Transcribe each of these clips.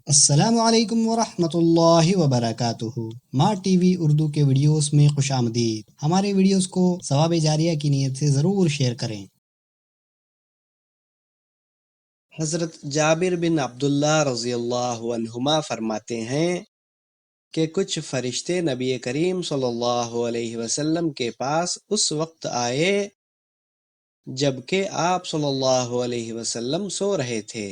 السلام علیکم ورحمۃ اللہ وبرکاتہ۔ ماں ٹی وی اردو کے ویڈیوز میں خوش آمدید۔ ہمارے ویڈیوز کو ثواب جاریہ کی نیت سے ضرور شیئر کریں۔ حضرت جابر بن عبداللہ رضی اللہ عنہما فرماتے ہیں کہ کچھ فرشتے نبی کریم صلی اللہ علیہ وسلم کے پاس اس وقت آئے جبکہ آپ صلی اللہ علیہ وسلم سو رہے تھے۔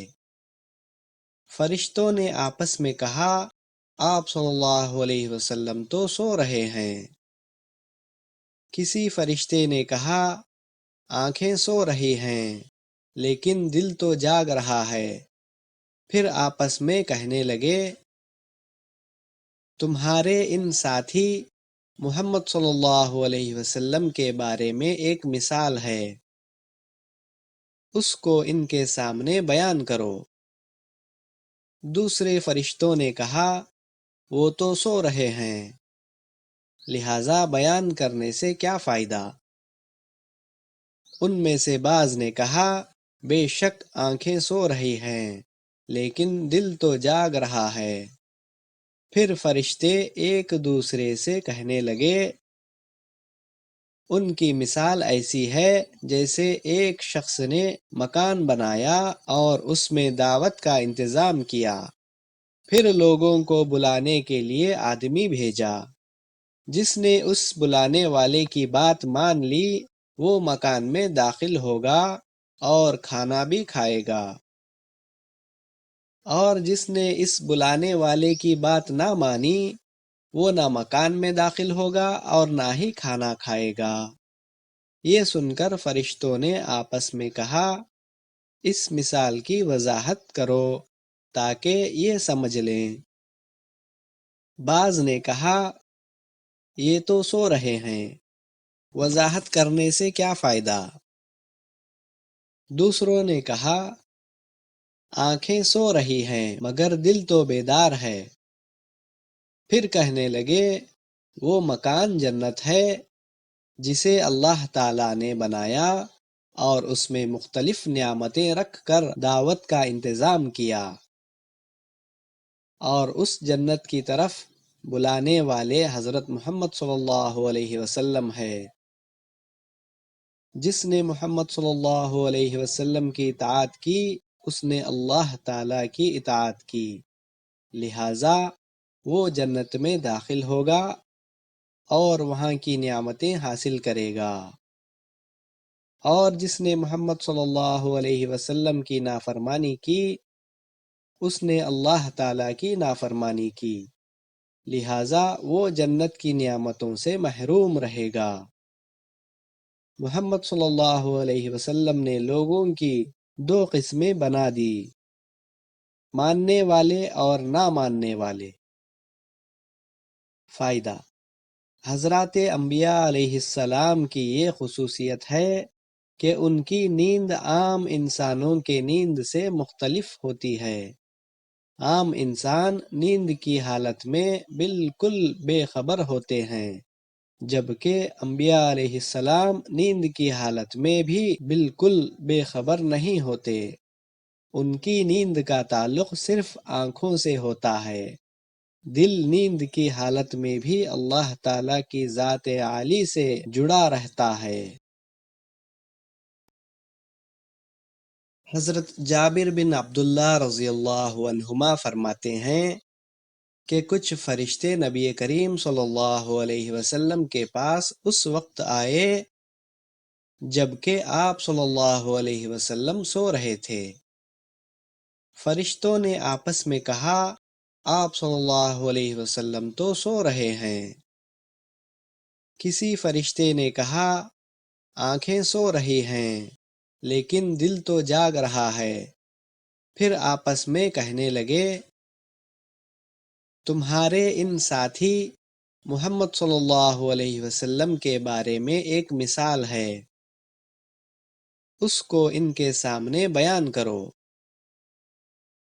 فرشتوں نے آپس میں کہا، آپ صلی اللہ علیہ وسلم تو سو رہے ہیں۔ کسی فرشتے نے کہا، آنکھیں سو رہی ہیں لیکن دل تو جاگ رہا ہے۔ پھر آپس میں کہنے لگے، تمہارے ان ساتھی محمد صلی اللہ علیہ وسلم کے بارے میں ایک مثال ہے، اس کو ان کے سامنے بیان کرو۔ دوسرے فرشتوں نے کہا، وہ تو سو رہے ہیں، لہذا بیان کرنے سے کیا فائدہ؟ ان میں سے بعض نے کہا، بے شک آنکھیں سو رہی ہیں لیکن دل تو جاگ رہا ہے۔ پھر فرشتے ایک دوسرے سے کہنے لگے، ان کی مثال ایسی ہے جیسے ایک شخص نے مکان بنایا اور اس میں دعوت کا انتظام کیا، پھر لوگوں کو بلانے کے لیے آدمی بھیجا۔ جس نے اس بلانے والے کی بات مان لی وہ مکان میں داخل ہوگا اور کھانا بھی کھائے گا، اور جس نے اس بلانے والے کی بات نہ مانی وہ نہ مکان میں داخل ہوگا اور نہ ہی کھانا کھائے گا۔ یہ سن کر فرشتوں نے آپس میں کہا، اس مثال کی وضاحت کرو تاکہ یہ سمجھ لیں۔ بعض نے کہا، یہ تو سو رہے ہیں، وضاحت کرنے سے کیا فائدہ؟ دوسروں نے کہا، آنکھیں سو رہی ہیں مگر دل تو بیدار ہے۔ پھر کہنے لگے، وہ مکان جنت ہے جسے اللہ تعالیٰ نے بنایا اور اس میں مختلف نعمتیں رکھ کر دعوت کا انتظام کیا، اور اس جنت کی طرف بلانے والے حضرت محمد صلی اللہ علیہ وسلم ہے۔ جس نے محمد صلی اللہ علیہ وسلم کی اطاعت کی اس نے اللہ تعالیٰ کی اطاعت کی، لہذا وہ جنت میں داخل ہوگا اور وہاں کی نعمتیں حاصل کرے گا، اور جس نے محمد صلی اللہ علیہ وسلم کی نافرمانی کی اس نے اللہ تعالیٰ کی نافرمانی کی، لہذا وہ جنت کی نعمتوں سے محروم رہے گا۔ محمد صلی اللہ علیہ وسلم نے لوگوں کی دو قسمیں بنا دی، ماننے والے اور نہ ماننے والے۔ فائدہ: حضرات انبیاء علیہ السلام کی یہ خصوصیت ہے کہ ان کی نیند عام انسانوں کے نیند سے مختلف ہوتی ہے۔ عام انسان نیند کی حالت میں بالکل بے خبر ہوتے ہیں، جبکہ انبیاء علیہ السلام نیند کی حالت میں بھی بالکل بے خبر نہیں ہوتے۔ ان کی نیند کا تعلق صرف آنکھوں سے ہوتا ہے، دل نیند کی حالت میں بھی اللہ تعالیٰ کی ذات عالی سے جڑا رہتا ہے۔ حضرت جابر بن عبداللہ رضی اللہ عنہما فرماتے ہیں کہ کچھ فرشتے نبی کریم صلی اللہ علیہ وسلم کے پاس اس وقت آئے جبکہ آپ صلی اللہ علیہ وسلم سو رہے تھے۔ فرشتوں نے آپس میں کہا، آپ صلی اللہ علیہ وسلم تو سو رہے ہیں۔ کسی فرشتے نے کہا، آنکھیں سو رہی ہیں لیکن دل تو جاگ رہا ہے۔ پھر آپس میں کہنے لگے، تمہارے ان ساتھی محمد صلی اللہ علیہ وسلم کے بارے میں ایک مثال ہے، اس کو ان کے سامنے بیان کرو۔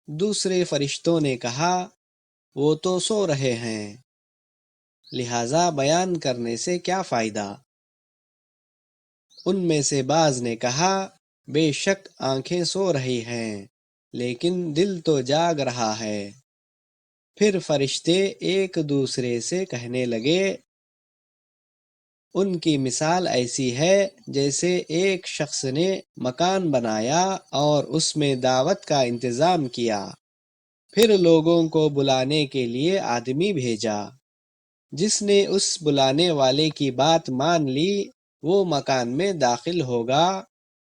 دوسرے فرشتوں نے کہا، وہ تو سو رہے ہیں، لہذا بیان کرنے سے کیا فائدہ؟ ان میں سے بعض نے کہا، بے شک آنکھیں سو رہی ہیں لیکن دل تو جاگ رہا ہے۔ پھر فرشتے ایک دوسرے سے کہنے لگے، ان کی مثال ایسی ہے جیسے ایک شخص نے مکان بنایا اور اس میں دعوت کا انتظام کیا، پھر لوگوں کو بلانے کے لیے آدمی بھیجا۔ جس نے اس بلانے والے کی بات مان لی وہ مکان میں داخل ہوگا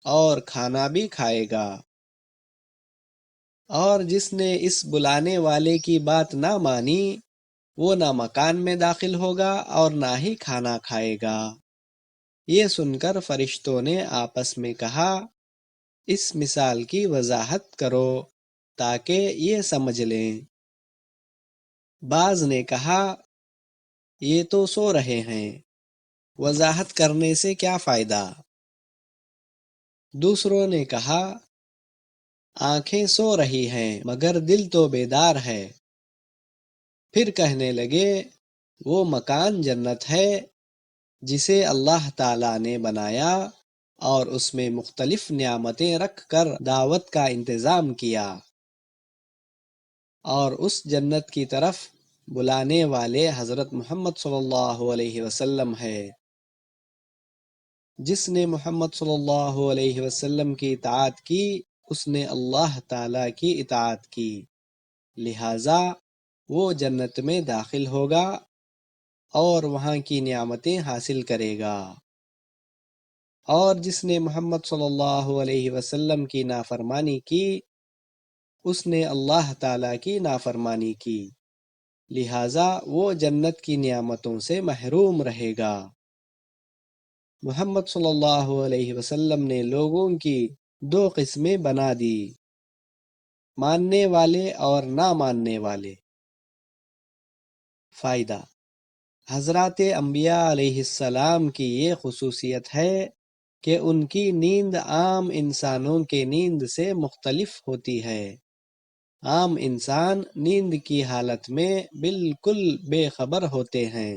اور کھانا بھی کھائے گا، اور جس نے اس بلانے والے کی بات نہ مانی وہ نہ مکان میں داخل ہوگا اور نہ ہی کھانا کھائے گا۔ یہ سن کر فرشتوں نے آپس میں کہا، اس مثال کی وضاحت کرو تاکہ یہ سمجھ لیں۔ بعض نے کہا، یہ تو سو رہے ہیں، وضاحت کرنے سے کیا فائدہ؟ دوسروں نے کہا، آنکھیں سو رہی ہیں مگر دل تو بیدار ہے۔ پھر کہنے لگے، وہ مکان جنت ہے جسے اللہ تعالیٰ نے بنایا اور اس میں مختلف نعمتیں رکھ کر دعوت کا انتظام کیا، اور اس جنت کی طرف بلانے والے حضرت محمد صلی اللہ علیہ وسلم ہے۔ جس نے محمد صلی اللہ علیہ وسلم کی اطاعت کی اس نے اللہ تعالیٰ کی اطاعت کی، لہذا وہ جنت میں داخل ہوگا اور وہاں کی نعمتیں حاصل کرے گا، اور جس نے محمد صلی اللہ علیہ وسلم کی نافرمانی کی اس نے اللہ تعالیٰ کی نافرمانی کی، لہذا وہ جنت کی نعمتوں سے محروم رہے گا۔ محمد صلی اللہ علیہ وسلم نے لوگوں کی دو قسمیں بنا دی، ماننے والے اور نہ ماننے والے۔ فائدہ: حضرات انبیاء علیہ السلام کی یہ خصوصیت ہے کہ ان کی نیند عام انسانوں کے نیند سے مختلف ہوتی ہے۔ عام انسان نیند کی حالت میں بالکل بے خبر ہوتے ہیں،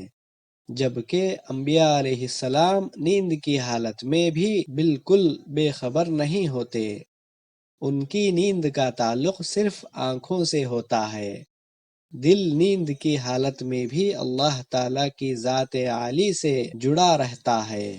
جبکہ انبیاء علیہ السلام نیند کی حالت میں بھی بالکل بے خبر نہیں ہوتے۔ ان کی نیند کا تعلق صرف آنکھوں سے ہوتا ہے، دل نیند کی حالت میں بھی اللہ تعالیٰ کی ذات عالی سے جڑا رہتا ہے۔